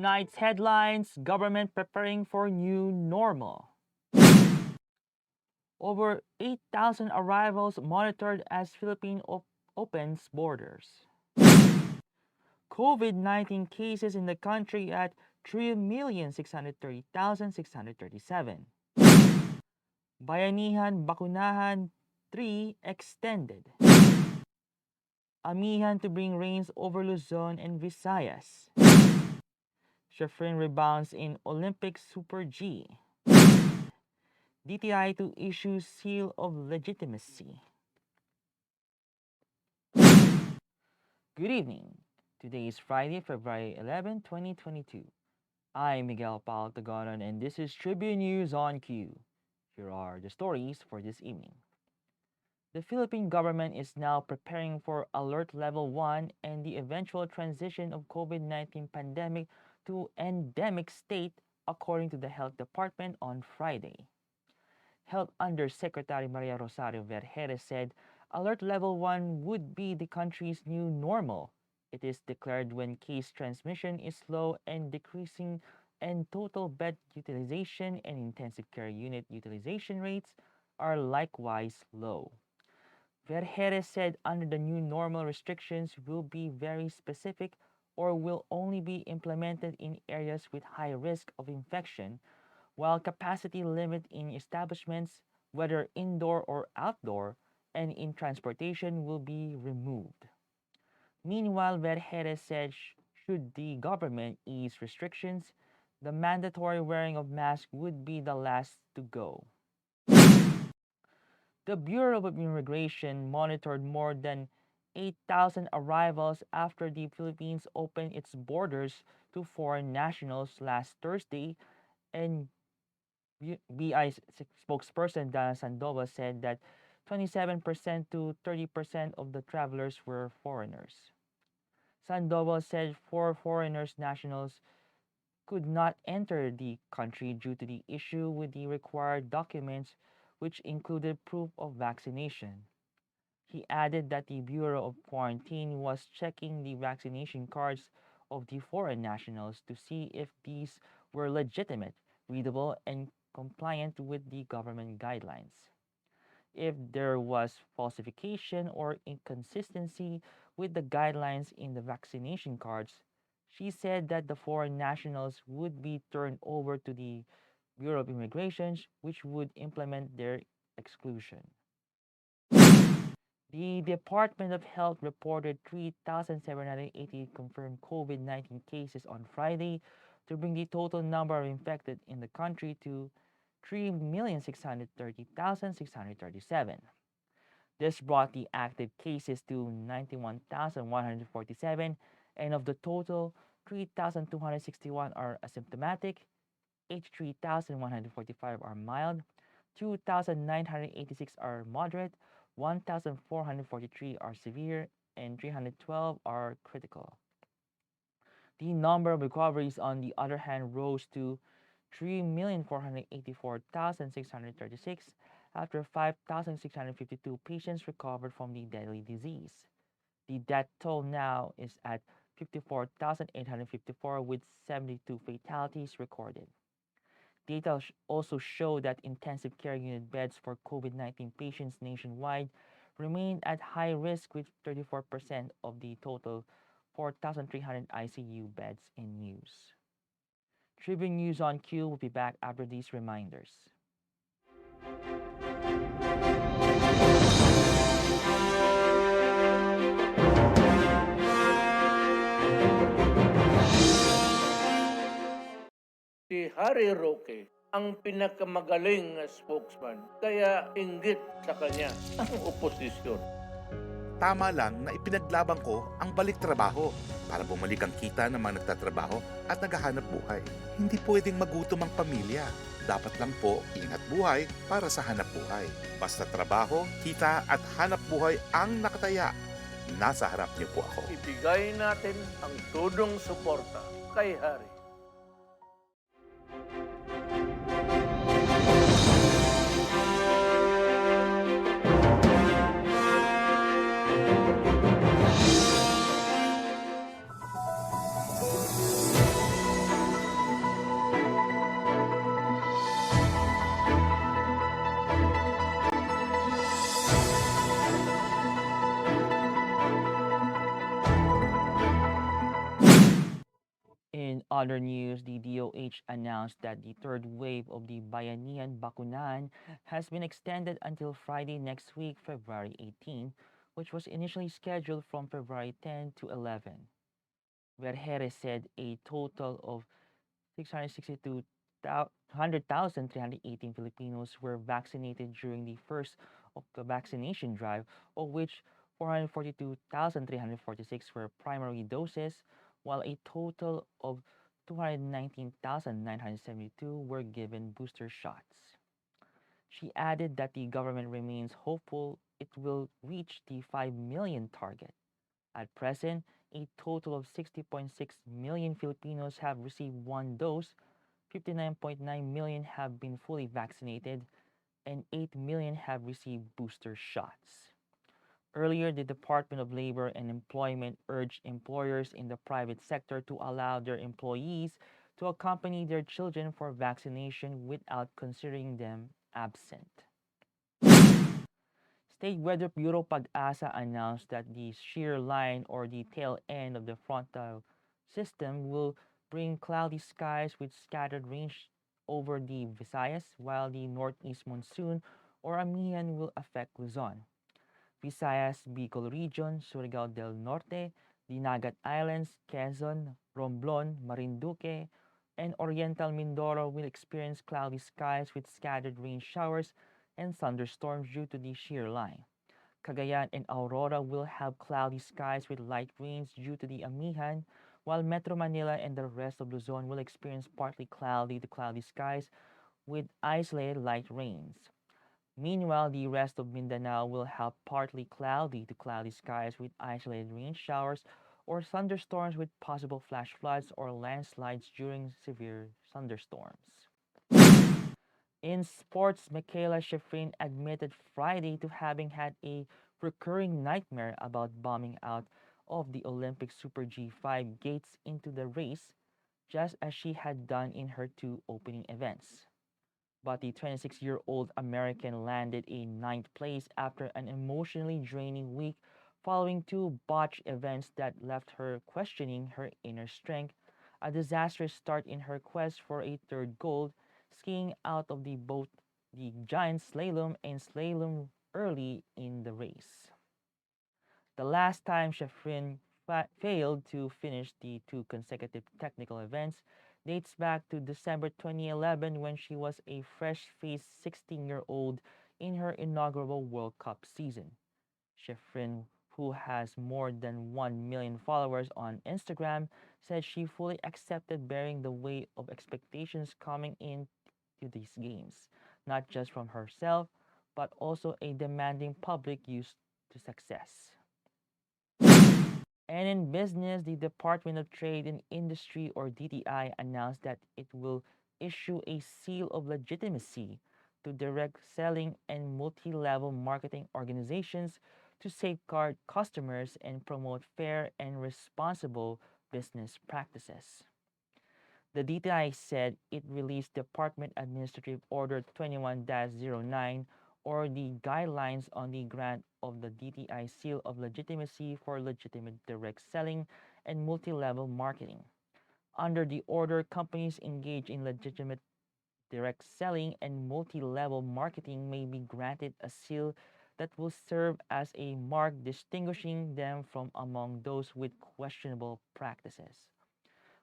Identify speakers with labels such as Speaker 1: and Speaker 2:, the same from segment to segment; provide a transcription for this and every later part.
Speaker 1: Tonight's headlines, government preparing for new normal. Over 8,000 arrivals monitored as Philippines opens borders. COVID-19 cases in the country at 3,630,637. Bayanihan Bakunahan III extended. Amihan to bring rains over Luzon and Visayas. Shiffrin rebounds in Olympic Super G. DTI to issue seal of legitimacy. Good evening. Today is Friday, February 11, 2022. I'm Miguel Paltagonon and this is Tribune News on Cue. Here are the stories for this evening. The Philippine government is now preparing for Alert Level 1 and the eventual transition of COVID-19 pandemic to endemic state, according to the Health Department on Friday. Health Undersecretary Maria Rosario Vergeres said Alert Level 1 would be the country's new normal. It is declared when case transmission is slow and decreasing and total bed utilization and intensive care unit utilization rates are likewise low. Vergeres said under the new normal restrictions will be very specific or will only be implemented in areas with high risk of infection, while capacity limit in establishments, whether indoor or outdoor, and in transportation will be removed. Meanwhile, Vergeres said should the government ease restrictions, the mandatory wearing of masks would be the last to go. The Bureau of Immigration monitored more than 8,000 arrivals after the Philippines opened its borders to foreign nationals last Thursday, and BI spokesperson Dana Sandoval said that 27% to 30% of the travelers were foreigners. Sandoval said 4 foreigners nationals could not enter the country due to the issue with the required documents, which included proof of vaccination. He added that the Bureau of Quarantine was checking the vaccination cards of the foreign nationals to see if these were legitimate, readable, and compliant with the government guidelines. If there was falsification or inconsistency with the guidelines in the vaccination cards, she said that the foreign nationals would be turned over to the Bureau of Immigration, which would implement their exclusion. The Department of Health reported 3,780 confirmed COVID-19 cases on Friday to bring the total number of infected in the country to 3,630,637. This brought the active cases to 91,147, and of the total, 3,261 are asymptomatic, 83,145 are mild, 2,986 are moderate, 1,443 are severe, and 312 are critical. The number of recoveries, on the other hand, rose to 3,484,636 after 5,652 patients recovered from the deadly disease. The death toll now is at 54,854 with 72 fatalities recorded. Data also show that intensive care unit beds for COVID-19 patients nationwide remain at high risk, with 34% of the total 4,300 ICU beds in use. Tribune News on Cue will be back after these reminders.
Speaker 2: Si Harry Roque ang pinakamagaling na spokesman, kaya inggit sa kanya ang oposisyon.
Speaker 3: Tama lang na ipinaglaban ko ang balik trabaho para bumalik ang kita ng mga nagtatrabaho at naghahanap buhay. Hindi pwedeng magutom ang pamilya. Dapat lang po ingat buhay para sa hanap buhay. Basta trabaho, kita at hanap buhay ang nakataya. Nasa harap niyo po ako.
Speaker 2: Ibigay natin ang tudong suporta kay Harry.
Speaker 1: In other news, the DOH announced that the third wave of the Bayanihan Bakunahan has been extended until Friday next week, February 18, which was initially scheduled from February 10 to 11. Vergere said a total of 662,318 Filipinos were vaccinated during the first of the vaccination drive, of which 442,346 were primary doses, while a total of 219,972 were given booster shots. She added that the government remains hopeful it will reach the 5 million target. At present, a total of 60.6 million Filipinos have received one dose, 59.9 million have been fully vaccinated, and 8 million have received booster shots. Earlier, the Department of Labor and Employment urged employers in the private sector to allow their employees to accompany their children for vaccination without considering them absent. State Weather Bureau Pag-asa announced that the shear line or the tail end of the frontal system will bring cloudy skies with scattered rain over the Visayas, while the northeast monsoon or Amihan will affect Luzon. Visayas, Bicol Region, Surigao del Norte, the Nagat Islands, Quezon, Romblon, Marinduque, and Oriental Mindoro will experience cloudy skies with scattered rain showers and thunderstorms due to the shear line. Cagayan and Aurora will have cloudy skies with light rains due to the Amihan, while Metro Manila and the rest of Luzon will experience partly cloudy to cloudy skies with isolated light rains. Meanwhile, the rest of Mindanao will have partly cloudy to cloudy skies with isolated rain showers or thunderstorms with possible flash floods or landslides during severe thunderstorms. In sports, Michaela Shiffrin admitted Friday to having had a recurring nightmare about bombing out of the Olympic Super G5 gates into the race, just as she had done in her two opening events. But the 26-year-old American landed in ninth place after an emotionally draining week following two botched events that left her questioning her inner strength, a disastrous start in her quest for a third gold, skiing out of the both the giant slalom and slalom early in the race. The last time Shiffrin failed to finish the two consecutive technical events dates back to December 2011 when she was a fresh-faced 16-year-old in her inaugural World Cup season. Shiffrin, who has more than 1 million followers on Instagram, said she fully accepted bearing the weight of expectations coming into these games, not just from herself, but also a demanding public used to success. And in business, the Department of Trade and Industry, or DTI, announced that it will issue a seal of legitimacy to direct selling and multi level marketing organizations to safeguard customers and promote fair and responsible business practices. The DTI said it released Department Administrative Order 21-09, or the guidelines on the grant of the DTI seal of legitimacy for legitimate direct selling and multi-level marketing. Under the order, companies engaged in legitimate direct selling and multi-level marketing may be granted a seal that will serve as a mark distinguishing them from among those with questionable practices.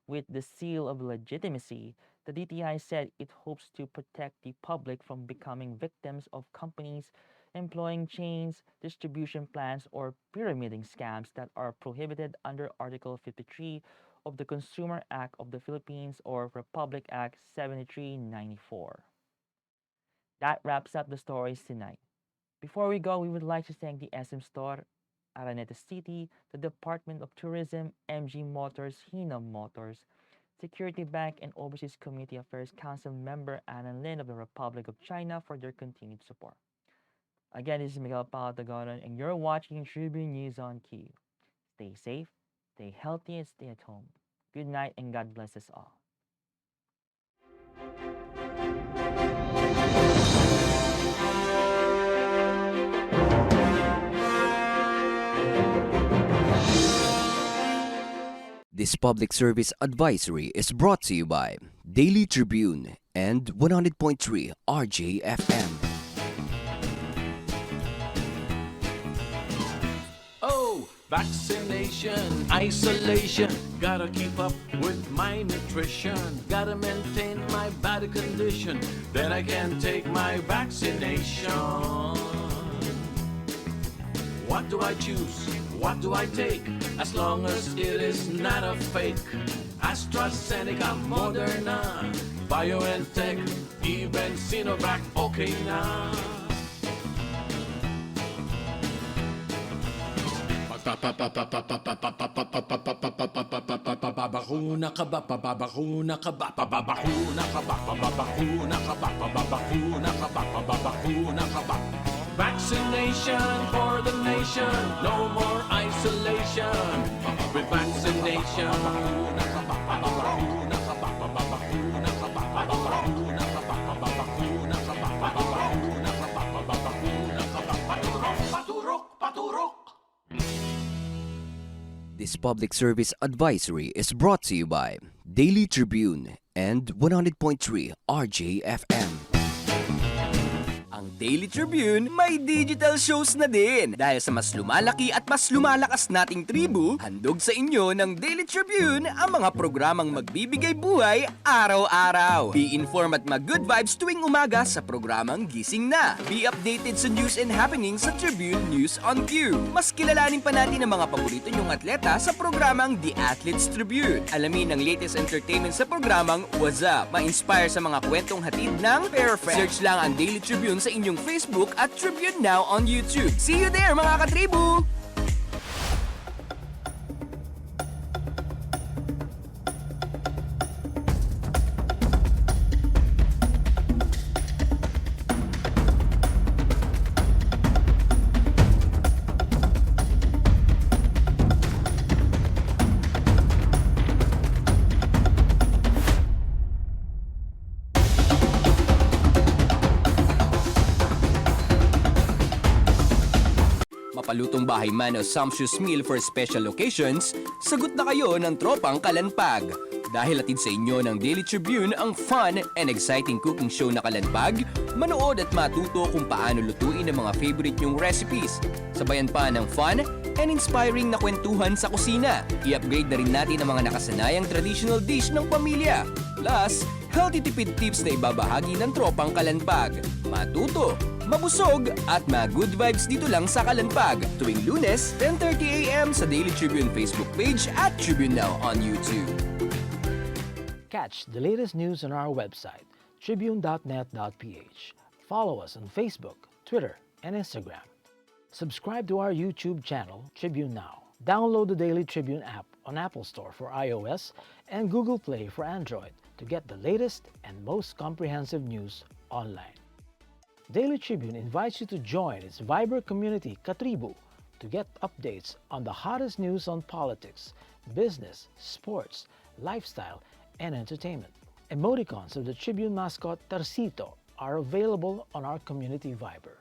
Speaker 1: With the seal of legitimacy, the DTI said it hopes to protect the public from becoming victims of companies employing chains, distribution plans, or pyramiding scams that are prohibited under Article 53 of the Consumer Act of the Philippines, or Republic Act 7394. That wraps up the stories tonight. Before we go, we would like to thank the SM Store, Araneta City, the Department of Tourism, MG Motors, Hinam Motors, Security Bank, and Overseas Community Affairs Council member Anna Lin of the Republic of China for their continued support. Again, this is Miguel Palatagonon, and you're watching Tribune News on Q. Stay safe, stay healthy, and stay at home. Good night, and God bless us all.
Speaker 4: This public service advisory is brought to you by Daily Tribune and 100.3 RJFM.
Speaker 5: Oh, vaccination, isolation. Gotta keep up with my nutrition. Gotta maintain my body condition. Then I can take my vaccination. What do I choose? What do I take? As long as it is not a fake. AstraZeneca, Moderna, BioNTech, even Sinovac, okay na. Babakuna ka ba? Babakuna ka ba? Babakuna ka ba? Babakuna ka ba? Babakuna ka ba? Babakuna ka ba? Vaccination for the nation, no more isolation. With vaccination, babakuna ka ba? Babakuna ka ba? Babakuna ka ba? Babakuna ka ba? Babakuna ka ba? Babakuna ka ba? Babakuna ka ba? Paturok, paturok, paturok.
Speaker 4: This public service advisory is brought to you by Daily Tribune and 100.3 RJFM. Ang Daily Tribune may digital shows na din. Dahil sa mas lumalaki at mas lumalakas nating tribu, handog sa inyo ng Daily Tribune ang mga programang magbibigay buhay araw-araw. Be informed at mag-good vibes tuwing umaga sa programang Gising Na. Be updated sa news and happenings sa Tribune News on Q. Mas kilalanin pa natin ang mga paborito nyong atleta sa programang The Athletes Tribune. Alamin ang latest entertainment sa programang What's Up. Ma-inspire sa mga kwentong hatid ng Perfect. Search lang ang Daily Tribune sa inyong Facebook at Tribune Now on YouTube. See you there mga katribu! Mapalutong bahay man o sumptuous meal for special occasions, sagot na kayo ng tropang Kalanpag. Dahil atid sa inyo ng Daily Tribune ang fun and exciting cooking show na Kalanpag, manood at matuto kung paano lutuin ang mga favorite nyong recipes. Sabayan pa ng fun and inspiring na kwentuhan sa kusina. I-upgrade na rin natin ang mga nakasanayang traditional dish ng pamilya. Plus, healthy tipid tips na ibabahagi ng tropang Kalanpag. Matuto, mabusog at good vibes dito lang sa Kalanpag tuwing Lunes, 10:30 a.m. sa Daily Tribune Facebook page at Tribune Now on YouTube.
Speaker 6: Catch the latest news on our website, tribune.net.ph. Follow us on Facebook, Twitter, and Instagram. Subscribe to our YouTube channel, Tribune Now. Download the Daily Tribune app on Apple Store for iOS and Google Play for Android to get the latest and most comprehensive news online. Daily Tribune invites you to join its Viber community, Katribu, to get updates on the hottest news on politics, business, sports, lifestyle, and entertainment. Emoticons of the Tribune mascot Tarsito are available on our community Viber.